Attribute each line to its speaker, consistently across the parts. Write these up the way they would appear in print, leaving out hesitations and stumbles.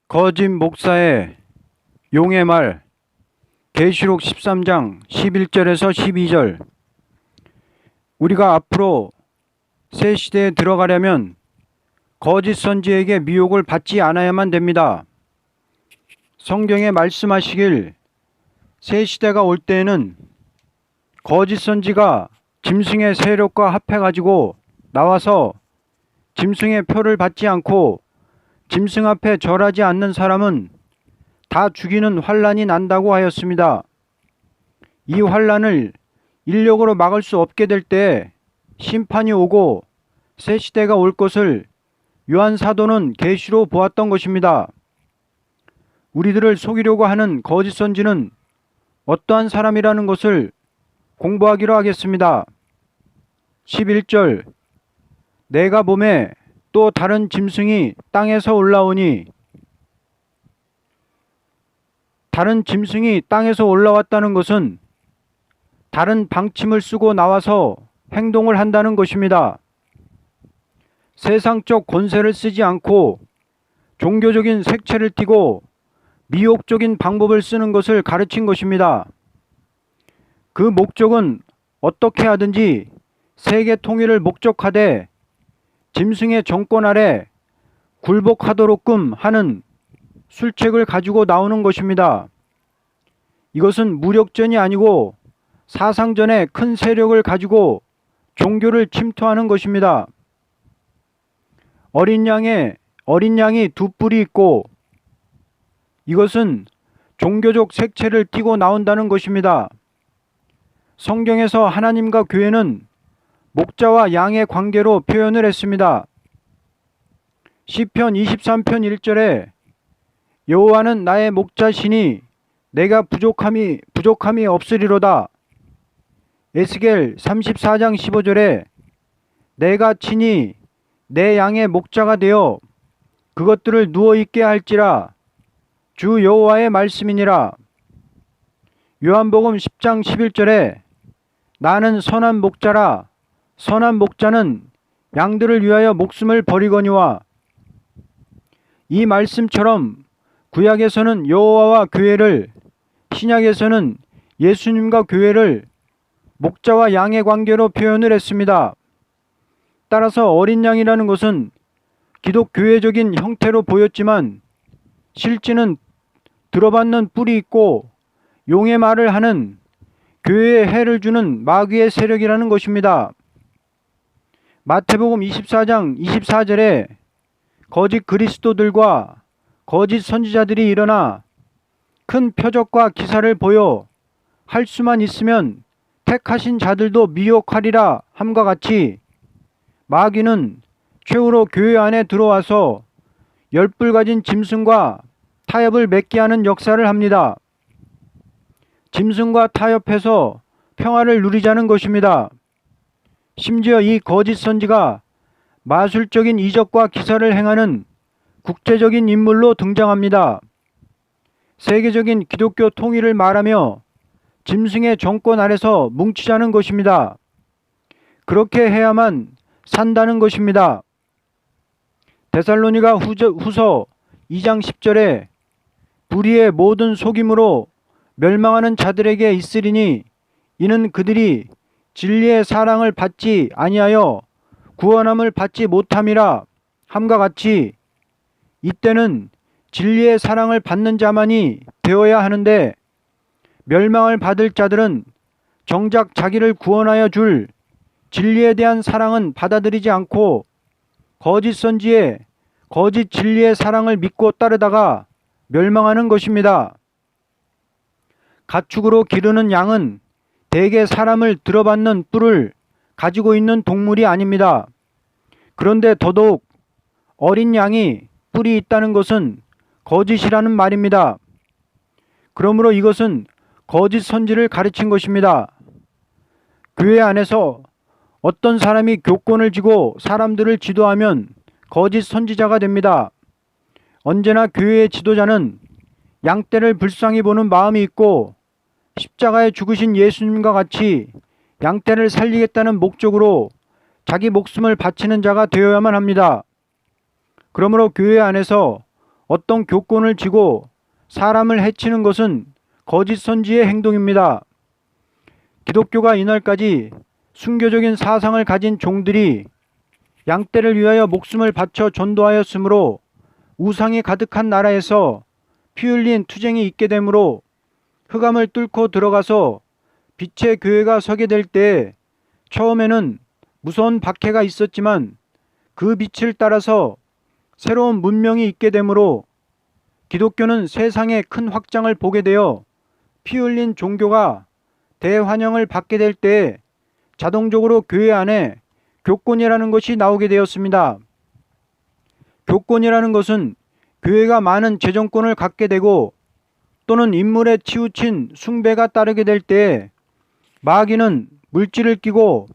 Speaker 1: 거짓 목사의 용의 말. 계시록 13장 11절에서 12절. 우리가 앞으로 새 시대에 들어가려면 거짓 선지에게 미혹을 받지 않아야만 됩니다. 성경에 말씀하시길 새 시대가 올 때에는 거짓 선지가 짐승의 세력과 합해가지고 나와서 짐승의 표를 받지 않고 짐승 앞에 절하지 않는 사람은 다 죽이는 환란이 난다고 하였습니다. 이 환란을 인력으로 막을 수 없게 될 때 심판이 오고 새 시대가 올 것을 요한 사도는 계시로 보았던 것입니다. 우리들을 속이려고 하는 거짓 선지는 어떠한 사람이라는 것을 공부하기로 하겠습니다. 11절. 내가 봄에 또 다른 짐승이 땅에서 올라오니, 다른 짐승이 땅에서 올라왔다는 것은 다른 방침을 쓰고 나와서 행동을 한다는 것입니다. 세상적 권세를 쓰지 않고 종교적인 색채를 띠고 미혹적인 방법을 쓰는 것을 가르친 것입니다. 그 목적은 어떻게 하든지 세계 통일을 목적하되 짐승의 정권 아래 굴복하도록끔 하는 술책을 가지고 나오는 것입니다. 이것은 무력전이 아니고 사상전의 큰 세력을 가지고 종교를 침투하는 것입니다. 어린 양이 두 뿔이 있고, 이것은 종교적 색채를 띠고 나온다는 것입니다. 성경에서 하나님과 교회는 목자와 양의 관계로 표현을 했습니다. 시편 23편 1절에 여호와는 나의 목자시니 내가 부족함이 없으리로다. 에스겔 34장 15절에 내가 친히 내 양의 목자가 되어 그것들을 누워있게 할지라 주 여호와의 말씀이니라. 요한복음 10장 11절에 나는 선한 목자라 선한 목자는 양들을 위하여 목숨을 버리거니와. 이 말씀처럼 구약에서는 여호와와 교회를, 신약에서는 예수님과 교회를 목자와 양의 관계로 표현을 했습니다. 따라서 어린 양이라는 것은 기독교회적인 형태로 보였지만 실제는 들어받는 뿔이 있고 용의 말을 하는, 교회에 해를 주는 마귀의 세력이라는 것입니다. 마태복음 24장 24절에 거짓 그리스도들과 거짓 선지자들이 일어나 큰 표적과 기사를 보여 할 수만 있으면 택하신 자들도 미혹하리라 함과 같이 마귀는 최후로 교회 안에 들어와서 열뿔 가진 짐승과 타협을 맺게 하는 역사를 합니다. 짐승과 타협해서 평화를 누리자는 것입니다. 심지어 이 거짓 선지가 마술적인 이적과 기사를 행하는 국제적인 인물로 등장합니다. 세계적인 기독교 통일을 말하며 짐승의 정권 아래서 뭉치자는 것입니다. 그렇게 해야만 산다는 것입니다. 데살로니가 후서 2장 10절에 불의의 모든 속임으로 멸망하는 자들에게 있으리니 이는 그들이 진리의 사랑을 받지 아니하여 구원함을 받지 못함이라 함과 같이 이때는 진리의 사랑을 받는 자만이 되어야 하는데 멸망을 받을 자들은 정작 자기를 구원하여 줄 진리에 대한 사랑은 받아들이지 않고 거짓 선지의 거짓 진리의 사랑을 믿고 따르다가 멸망하는 것입니다. 가축으로 기르는 양은 대개 사람을 들어받는 뿔을 가지고 있는 동물이 아닙니다. 그런데 더더욱 어린 양이 뿔이 있다는 것은 거짓이라는 말입니다. 그러므로 이것은 거짓 선지를 가르친 것입니다. 교회 안에서 어떤 사람이 교권을 쥐고 사람들을 지도하면 거짓 선지자가 됩니다. 언제나 교회의 지도자는 양떼를 불쌍히 보는 마음이 있고 십자가에 죽으신 예수님과 같이 양떼를 살리겠다는 목적으로 자기 목숨을 바치는 자가 되어야만 합니다. 그러므로 교회 안에서 어떤 교권을 쥐고 사람을 해치는 것은 거짓 선지의 행동입니다. 기독교가 이날까지 순교적인 사상을 가진 종들이 양떼를 위하여 목숨을 바쳐 전도하였으므로 우상이 가득한 나라에서 피 흘린 투쟁이 있게 되므로 흑암을 뚫고 들어가서 빛의 교회가 서게 될 때 처음에는 무서운 박해가 있었지만 그 빛을 따라서 새로운 문명이 있게 되므로 기독교는 세상에 큰 확장을 보게 되어 피 흘린 종교가 대환영을 받게 될 때 자동적으로 교회 안에 교권이라는 것이 나오게 되었습니다. 교권이라는 것은 교회가 많은 재정권을 갖게 되고 또는 인물에 치우친 숭배가 따르게 될 때 마귀는 물질을 끼고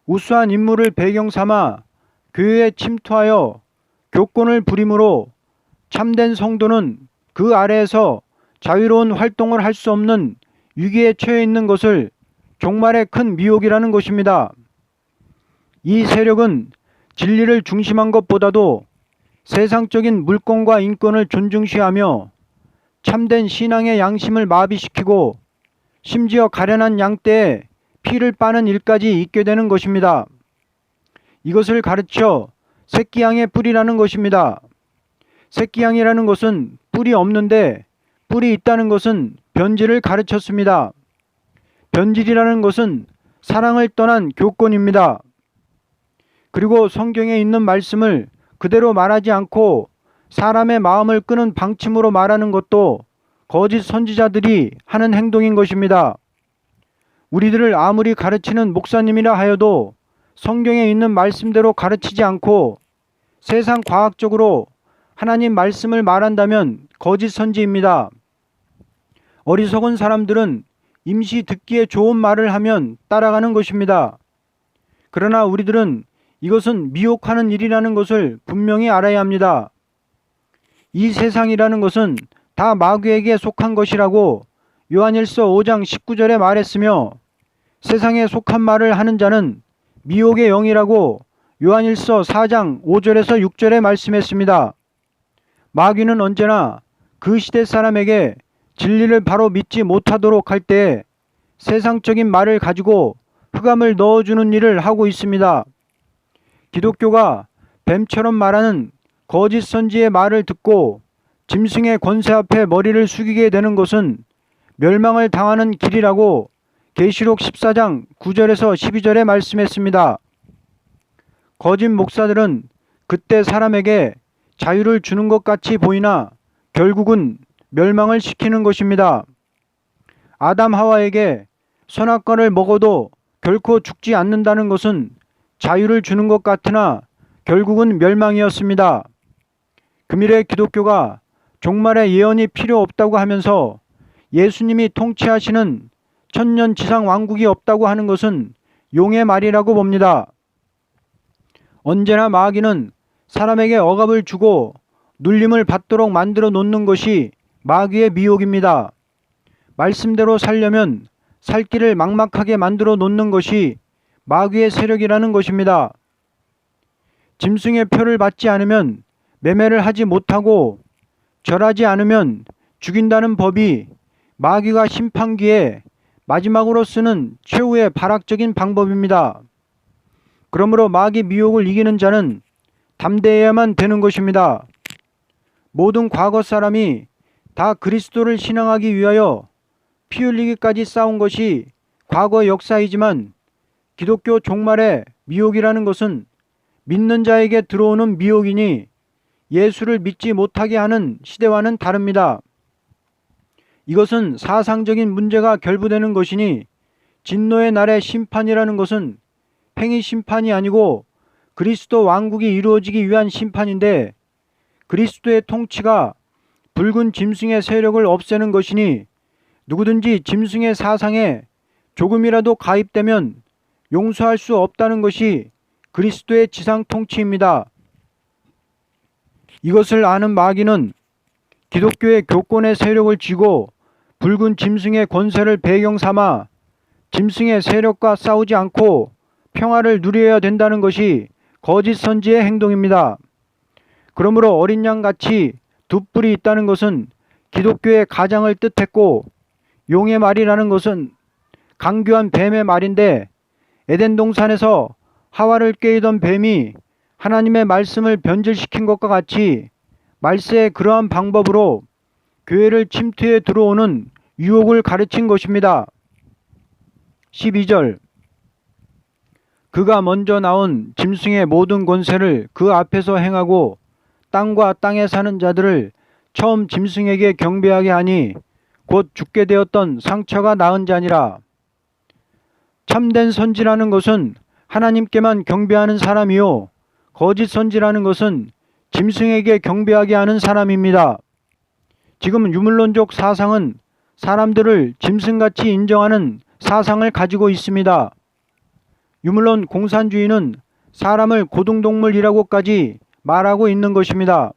Speaker 1: 우수한 인물을 배경 삼아 교회에 침투하여 교권을 부림으로 참된 성도는 그 아래에서 자유로운 활동을 할 수 없는 위기에 처해 있는 것을 종말의 큰 미혹이라는 것입니다. 이 세력은 진리를 중심한 것보다도 세상적인 물권과 인권을 존중시하며 참된 신앙의 양심을 마비시키고 심지어 가련한 양떼에 피를 빠는 일까지 있게 되는 것입니다. 이것을 가르쳐 새끼양의 뿔이라는 것입니다. 새끼양이라는 것은 뿔이 없는데 뿔이 있다는 것은 변질을 가르쳤습니다. 변질이라는 것은 사랑을 떠난 교권입니다. 그리고 성경에 있는 말씀을 그대로 말하지 않고 사람의 마음을 끄는 방침으로 말하는 것도 거짓 선지자들이 하는 행동인 것입니다. 우리들을 아무리 가르치는 목사님이라 하여도 성경에 있는 말씀대로 가르치지 않고 세상 과학적으로 하나님 말씀을 말한다면 거짓 선지입니다. 어리석은 사람들은 임시 듣기에 좋은 말을 하면 따라가는 것입니다. 그러나 우리들은 이것은 미혹하는 일이라는 것을 분명히 알아야 합니다. 이 세상이라는 것은 다 마귀에게 속한 것이라고 요한일서 5장 19절에 말했으며 세상에 속한 말을 하는 자는 미혹의 영이라고 요한일서 4장 5절에서 6절에 말씀했습니다. 마귀는 언제나 그 시대 사람에게 진리를 바로 믿지 못하도록 할 때 세상적인 말을 가지고 흑암을 넣어주는 일을 하고 있습니다. 기독교가 뱀처럼 말하는 거짓 선지의 말을 듣고 짐승의 권세 앞에 머리를 숙이게 되는 것은 멸망을 당하는 길이라고 계시록 14장 9절에서 12절에 말씀했습니다. 거짓 목사들은 그때 사람에게 자유를 주는 것 같이 보이나 결국은 멸망을 시키는 것입니다. 아담 하와에게 선악과를 먹어도 결코 죽지 않는다는 것은 자유를 주는 것 같으나 결국은 멸망이었습니다. 금일의 기독교가 종말의 예언이 필요 없다고 하면서 예수님이 통치하시는 천년지상 왕국이 없다고 하는 것은 용의 말이라고 봅니다. 언제나 마귀는 사람에게 억압을 주고 눌림을 받도록 만들어 놓는 것이 마귀의 미혹입니다. 말씀대로 살려면 살 길을 막막하게 만들어 놓는 것이 마귀의 세력이라는 것입니다. 짐승의 표를 받지 않으면 매매를 하지 못하고 절하지 않으면 죽인다는 법이 마귀가 심판기에 마지막으로 쓰는 최후의 발악적인 방법입니다. 그러므로 마귀 미혹을 이기는 자는 담대해야만 되는 것입니다. 모든 과거 사람이 다 그리스도를 신앙하기 위하여 피 흘리기까지 싸운 것이 과거의 역사이지만 기독교 종말의 미혹이라는 것은 믿는 자에게 들어오는 미혹이니 예수를 믿지 못하게 하는 시대와는 다릅니다. 이것은 사상적인 문제가 결부되는 것이니 진노의 날의 심판이라는 것은 행위 심판이 아니고 그리스도 왕국이 이루어지기 위한 심판인데 그리스도의 통치가 붉은 짐승의 세력을 없애는 것이니 누구든지 짐승의 사상에 조금이라도 가입되면 용서할 수 없다는 것이 그리스도의 지상 통치입니다. 이것을 아는 마귀는 기독교의 교권의 세력을 쥐고 붉은 짐승의 권세를 배경 삼아 짐승의 세력과 싸우지 않고 평화를 누려야 된다는 것이 거짓 선지의 행동입니다. 그러므로 어린 양같이 두 뿔이 있다는 것은 기독교의 가장을 뜻했고, 용의 말이라는 것은 강교한 뱀의 말인데, 에덴 동산에서 하와를 꾀이던 뱀이 하나님의 말씀을 변질시킨 것과 같이 말세의 그러한 방법으로 교회를 침투해 들어오는 유혹을 가르친 것입니다. 12절, 그가 먼저 나온 짐승의 모든 권세를 그 앞에서 행하고 땅과 땅에 사는 자들을 처음 짐승에게 경배하게 하니 곧 죽게 되었던 상처가 나은 자니라. 참된 선지라는 것은 하나님께만 경배하는 사람이요, 거짓 선지라는 것은 짐승에게 경배하게 하는 사람입니다. 지금 유물론적 사상은 사람들을 짐승같이 인정하는 사상을 가지고 있습니다. 유물론 공산주의는 사람을 고등동물이라고까지 말하고 있는 것입니다.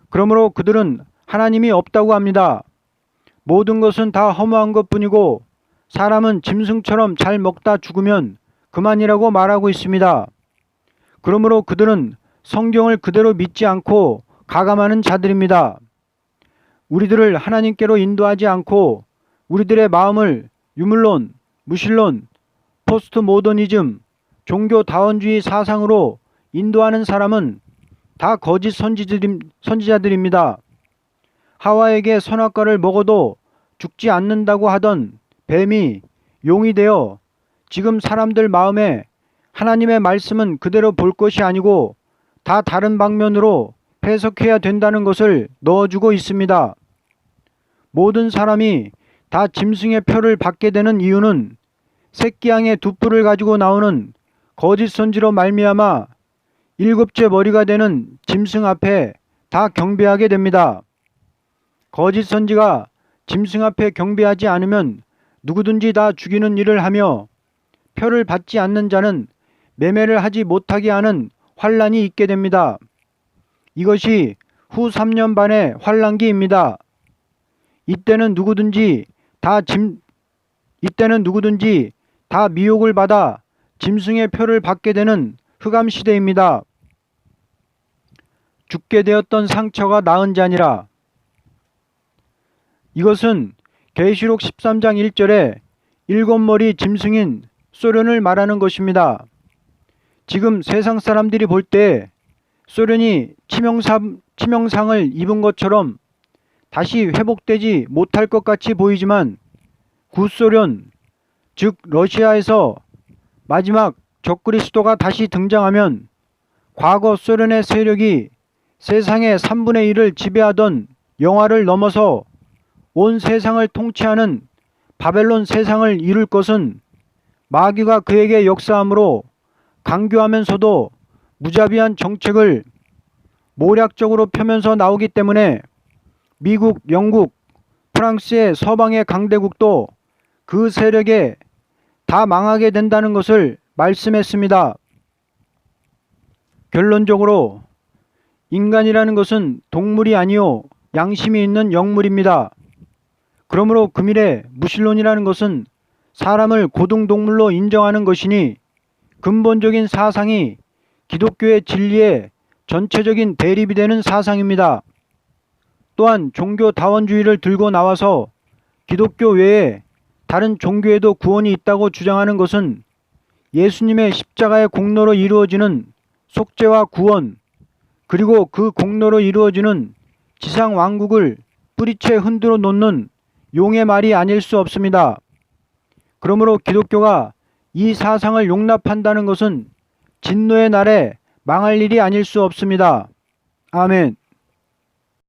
Speaker 1: 그러므로 그들은 하나님이 없다고 합니다. 모든 것은 다 허무한 것뿐이고 사람은 짐승처럼 잘 먹다 죽으면 그만이라고 말하고 있습니다. 그러므로 그들은 성경을 그대로 믿지 않고 가감하는 자들입니다. 우리들을 하나님께로 인도하지 않고 우리들의 마음을 유물론, 무신론, 포스트 모더니즘, 종교다원주의 사상으로 인도하는 사람은 다 거짓 선지자들입니다. 하와에게 선악과를 먹어도 죽지 않는다고 하던 뱀이 용이 되어 지금 사람들 마음에 하나님의 말씀은 그대로 볼 것이 아니고 다 다른 방면으로 해석해야 된다는 것을 넣어주고 있습니다. 모든 사람이 다 짐승의 표를 받게 되는 이유는 새끼양의 두 뿔을 가지고 나오는 거짓 선지로 말미암아 일곱째 머리가 되는 짐승 앞에 다 경배하게 됩니다. 거짓 선지가 짐승 앞에 경배하지 않으면 누구든지 다 죽이는 일을 하며 표를 받지 않는 자는 매매를 하지 못하게 하는 환란이 있게 됩니다. 이것이 후 3년 반의 환란기입니다. 이때는 누구든지 다 미혹을 받아 짐승의 표를 받게 되는 흑암 시대입니다. 죽게 되었던 상처가 나은 자니라. 이것은 계시록 13장 1절에 일곱 머리 짐승인 소련을 말하는 것입니다. 지금 세상 사람들이 볼 때 소련이 치명상을 입은 것처럼 다시 회복되지 못할 것 같이 보이지만 구소련, 즉 러시아에서 마지막 적그리스도가 다시 등장하면 과거 소련의 세력이 세상의 3분의 1을 지배하던 영화를 넘어서 온 세상을 통치하는 바벨론 세상을 이룰 것은 마귀가 그에게 역사함으로 강교하면서도 무자비한 정책을 모략적으로 펴면서 나오기 때문에 미국, 영국, 프랑스의 서방의 강대국도 그 세력에 다 망하게 된다는 것을 말씀했습니다. 결론적으로 인간이라는 것은 동물이 아니요 양심이 있는 영물입니다. 그러므로 금일에 무신론이라는 것은 사람을 고등동물로 인정하는 것이니 근본적인 사상이 기독교의 진리의 전체적인 대립이 되는 사상입니다. 또한 종교다원주의를 들고 나와서 기독교 외에 다른 종교에도 구원이 있다고 주장하는 것은 예수님의 십자가의 공로로 이루어지는 속죄와 구원, 그리고 그 공로로 이루어지는 지상 왕국을 뿌리채 흔들어 놓는 용의 말이 아닐 수 없습니다. 그러므로 기독교가 이 사상을 용납한다는 것은 진노의 날에 망할 일이 아닐 수 없습니다. 아멘.